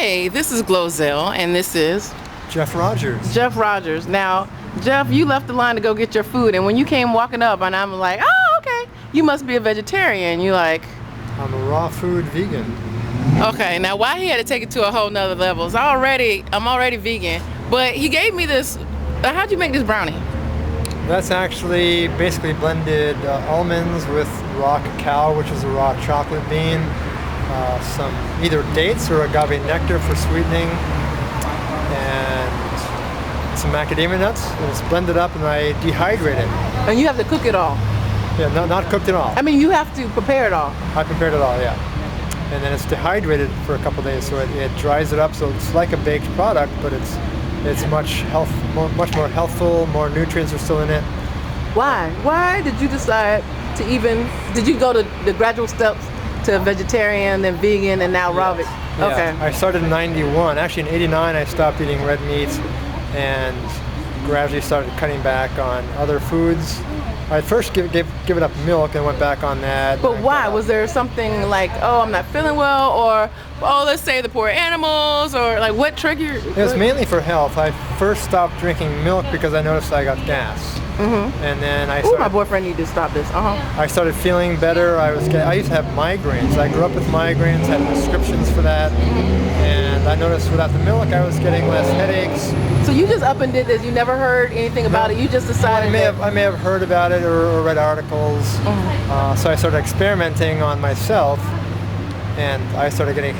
Hey, this is Glozell, and this is Jeff Rogers. Jeff Rogers. Now, Jeff, you left the line to go get your food, and when you came walking up, and I'm like, oh, okay, you must be a vegetarian. You like, I'm a raw food vegan. okay, now why he had to take it to a whole nother level? I'm already vegan, but he gave me this. How'd you make this brownie? That's actually basically blended almonds with raw cacao, which is a raw chocolate bean, some either dates or agave nectar for sweetening, and some macadamia nuts. And it's blended up and I dehydrate it. And you have to cook it all. Yeah, not cooked at all. I mean, you have to prepare it all. I prepared it all, yeah. And then it's dehydrated for a couple days, so it dries it up. So it's like a baked product, but it's much more healthful. More nutrients are still in it. Why? Why did you decide to even? Did you go to the gradual steps to vegetarian, then vegan, and now raw? Yeah. Okay. I started in '91. Actually, in '89, I stopped eating red meats and gradually started cutting back on other foods. I first give it up milk and went back on that. But why? Was there something like, oh, I'm not feeling well, or oh, let's say the poor animals, or like what triggered? It was mainly for health. I first stopped drinking milk because I noticed I got gas. Mm-hmm. And then I started, my boyfriend needed to stop this. I started feeling better. I used to have migraines. I grew up with migraines, had prescriptions for that. And I noticed without the milk, I was getting less headaches. So you just up and did this. You never heard anything about it. You just decided. I may have heard about it or read articles. So I started experimenting on myself, and I started getting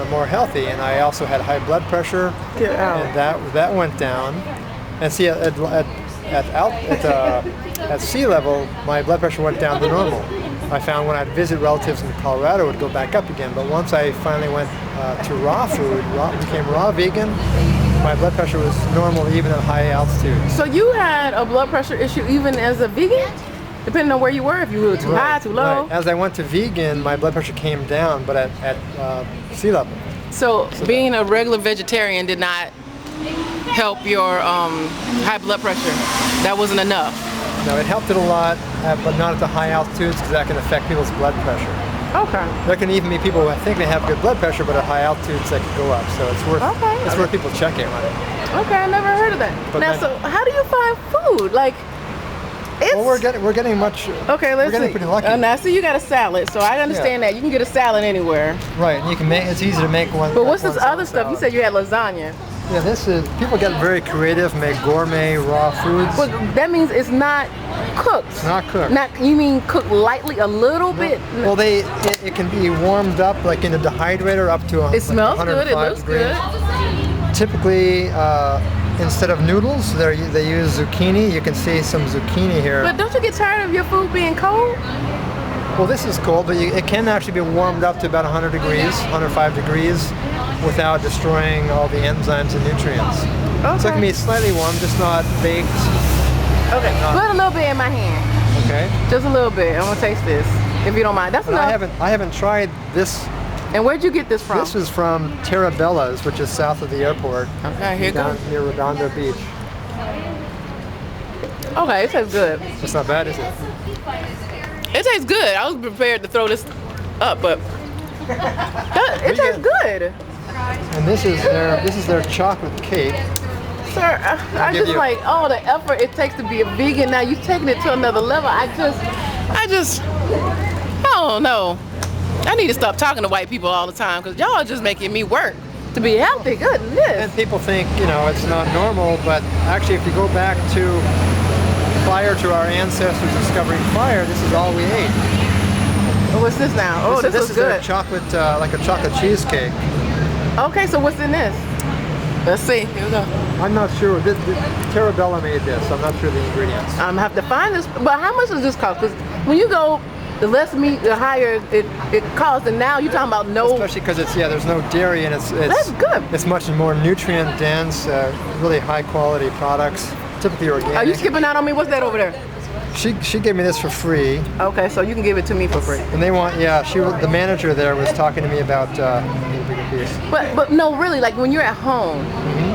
more healthy. And I also had high blood pressure, and that went down. And see, at sea level, my blood pressure went down to normal. I found when I'd visit relatives in Colorado, it would go back up again. But once I finally went to raw food, became raw vegan, my blood pressure was normal even at high altitude. So you had a blood pressure issue even as a vegan? Depending on where you were, if you were too high, too low? Right. As I went to vegan, my blood pressure came down, but at sea level. So being a regular vegetarian did not help your high blood pressure? That wasn't enough? No, it helped it a lot, but not at the high altitudes because that can affect people's blood pressure. Okay. There can even be people who think they have good blood pressure, but at high altitudes they can go up. So it's worth people checking on it. Okay, I never heard of that. But so how do you find food? Like, we're getting much. Okay, let's see. We're getting pretty lucky. Now, see, you got a salad, so I understand that you can get a salad anywhere. Right, and you can make. It's easy to make one. But what's this other stuff? You said you had lasagna. Yeah, people get very creative, make gourmet raw foods. Well, that means it's not cooked. It's not cooked. You mean cooked lightly, a little bit? Well, it can be warmed up like in a dehydrator up to 105 It smells good. It looks degrees. good. Typically, instead of noodles, they use zucchini. You can see some zucchini here. But don't you get tired of your food being cold? Well, this is cold, but it can actually be warmed up to about 100 degrees, 105 degrees, without destroying all the enzymes and nutrients. Okay. So it can be slightly warm, just not baked. Okay. Put a little bit in my hand. Okay. Just a little bit. I want to taste this, if you don't mind. That's enough. I haven't tried this. And where'd you get this from? This is from Terra Bella's, which is south of the airport. Okay, here down goes. near Redondo Beach. Okay, it tastes good. It's not bad, is it? It tastes good. I was prepared to throw this up, but it tastes good. And this is their chocolate cake. Sir, I just like all the effort it takes to be a vegan. Now you've taken it to another level. I don't know. I need to stop talking to white people all the time because y'all are just making me work to be healthy. Goodness. And people think, it's not normal, but actually if you go back to prior to our ancestors discovering fire, this is all we ate. What's this now? Oh, this is good. Their chocolate, like a chocolate cheesecake. Okay, so what's in this? Let's see. Here we go. I'm not sure. Terra Bella made this. I'm not sure the ingredients. I'm gonna have to find this. But how much does this cost? Because when you go, the less meat, the higher it costs. And now you're talking about no. Especially because there's no dairy and it's that's good. It's much more nutrient dense, really high quality products, typically organic. Are you skipping out on me? What's that over there? She gave me this for free. Okay, so you can give it to me for free. And the manager there was talking to me about a bigger piece. But no, really, like when you're at home,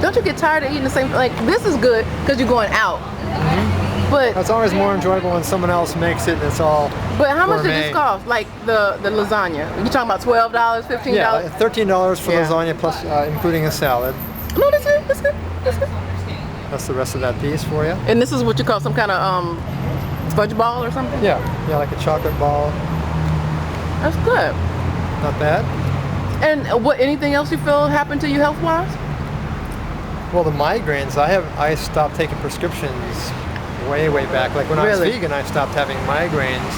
don't you get tired of eating the same? Like this is good because you're going out. But It's always more enjoyable when someone else makes it and it's all how much did gourmet. this cost? Like the lasagna? You talking about $12, $15? Yeah, $13 for Yeah. lasagna plus including a salad. No, that's good. That's good. That's good. That's the rest of that piece for you. And this is what you call some kind of fudge ball or something? Yeah, like a chocolate ball. That's good. Not bad. And what? Anything else you feel happened to you health-wise? Well, the migraines, I stopped taking prescriptions way back. Like when I was Really? vegan, I stopped having migraines,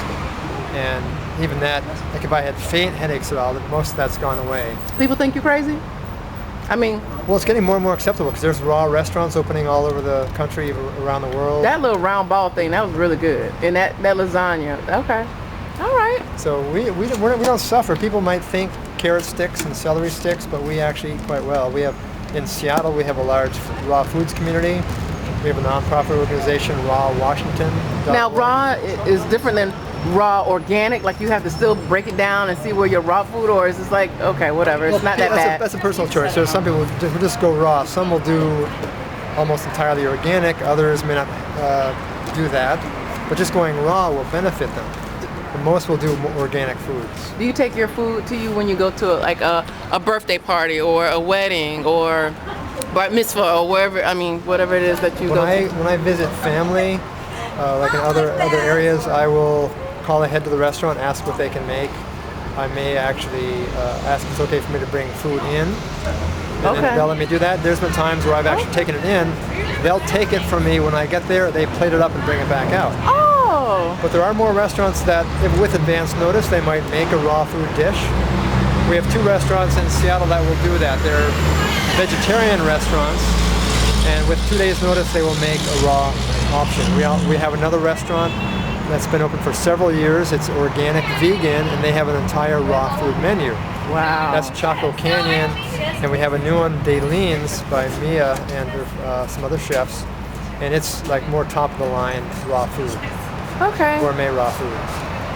and even that, like if I had faint headaches at all, most of that's gone away. People think you're crazy. I mean, Well, it's getting more and more acceptable because there's raw restaurants opening all over the country, around the world. that little round ball thing, that was really good. And that lasagna, okay. All right. So we don't suffer. People might think carrot sticks and celery sticks, but we actually eat quite well. We have in Seattle, we have a large raw foods community. We have a nonprofit organization, Raw Washington. Now, raw is different than raw organic. Like you have to still break it down and see where your raw food, or is it like, okay, whatever, it's not that bad. That's a personal choice. So some people will just go raw. Some will do almost entirely organic. Others may not do that. But just going raw will benefit them. But most will do organic foods. Do you take your food to you when you go to like a birthday party or a wedding or bar mitzvah or wherever? I mean, whatever it is that you go to. When I visit family, like in other areas, I will call ahead to the restaurant, ask what they can make. I may actually ask if it's okay for me to bring food in. And then they'll let me do that. There's been times where I've actually taken it in. They'll take it from me when I get there. They plate it up and bring it back out. Oh. But there are more restaurants that, if with advance notice, they might make a raw food dish. We have 2 restaurants in Seattle that will do that. They're vegetarian restaurants, and with 2 days notice, they will make a raw option. We have another restaurant that's been open for several years. It's organic vegan, and they have an entire raw food menu. Wow. That's Chaco Canyon, and we have a new one, Daylene's, by Mia and some other chefs, and it's like more top of the line raw food, Okay. gourmet raw food.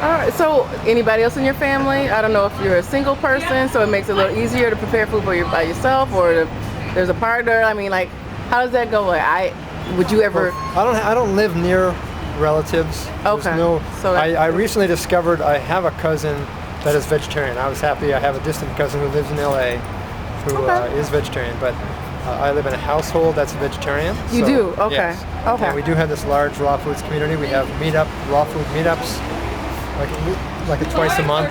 All right. So, anybody else in your family? I don't know if you're a single person, so it makes it a little easier to prepare food by yourself, or there's a partner. I mean, like, how does that go? Like, would you ever? I don't live near relatives. There's Okay. No, So I recently discovered I have a cousin that is vegetarian. I was happy. I have a distant cousin who lives in LA who Okay. is vegetarian, but I live in a household that's vegetarian. You so, do? Okay. Yes. Okay. And we do have this large raw foods community. We have raw food meetups, like a twice a month.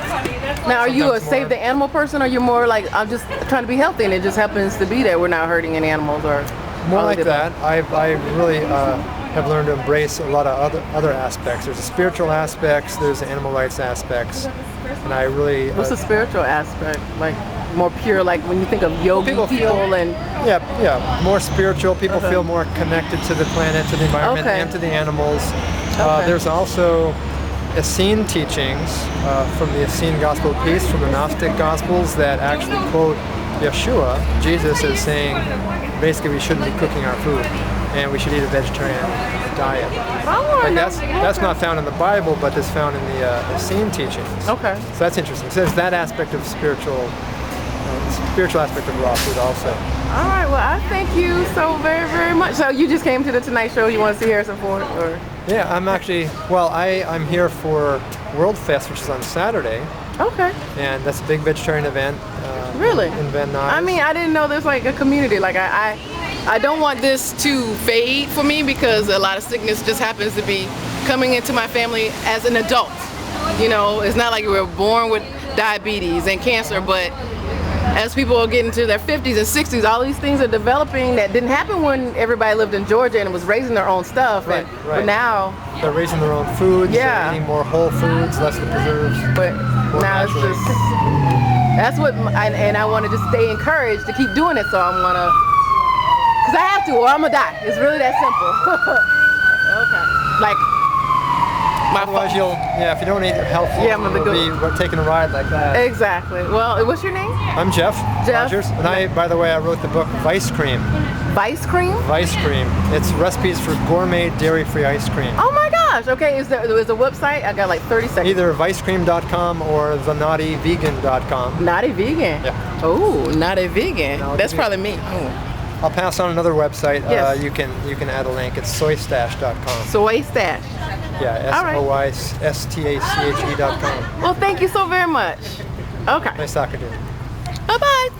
Now, are you a sometimes save more. the animal person, or you're more like, I'm just trying to be healthy and it just happens to be that we're not hurting any animals, or More all like of the above? that. I really have learned to embrace a lot of other aspects. There's the spiritual aspects, there's the animal rights aspects, and I really What's the spiritual aspect? Like more pure, like when you think of yogi People people, feel- and yeah, more spiritual. People feel more connected to the planet, to the environment, Okay. and to the animals. Okay. There's also Essene teachings from the Essene Gospel of Peace, from the Gnostic Gospels, that actually quote Yeshua, Jesus, as saying basically we shouldn't be cooking our food and we should eat a vegetarian diet. Like that's not found in the Bible, but it's found in the Essene teachings. Okay. So that's interesting. So there's that aspect of spiritual aspect of raw food also. All right. Well, I thank you so very, very much. So you just came to the Tonight Show. You want to see Harrison Ford, or? Yeah, I'm here for World Fest, which is on Saturday, Okay. and that's a big vegetarian event. Really? In Van Nuys. I mean, I didn't know there's like a community. Like I don't want this to fade for me, because a lot of sickness just happens to be coming into my family as an adult. You know, it's not like we were born with diabetes and cancer, but as people are getting to their 50s and 60s, all these things are developing that didn't happen when everybody lived in Georgia and was raising their own stuff. Right, But right. now, They're raising their own foods. Yeah. They're eating more whole foods, less the preserves. but More now it's naturally. just, that's what, and I want to just stay encouraged to keep doing it. So I'm gonna, because I have to, or I'm gonna die. It's really that simple. Okay. Like, my Otherwise, if you don't eat healthy, Yeah, I'm gonna go- we're taking a ride like that. Exactly. Well, what's your name? I'm Jeff Jeff. Rogers, and by the way, I wrote the book Vice Cream. Vice Cream? Vice Cream. It's recipes for gourmet dairy-free ice cream. Oh my gosh. Okay, is there a website? I got like 30 seconds. Either vicecream.com or thenaughtyvegan.com. Naughty vegan. Yeah. Oh, naughty vegan. Naughty That's vegan. probably me. Oh. I'll pass on another website. Yes. You can add a link. It's soystash.com. Soy Stash. Yeah, All right. SOYSTACHE.com. Well, thank you so very much. Okay. Nice talking to you. Bye-bye.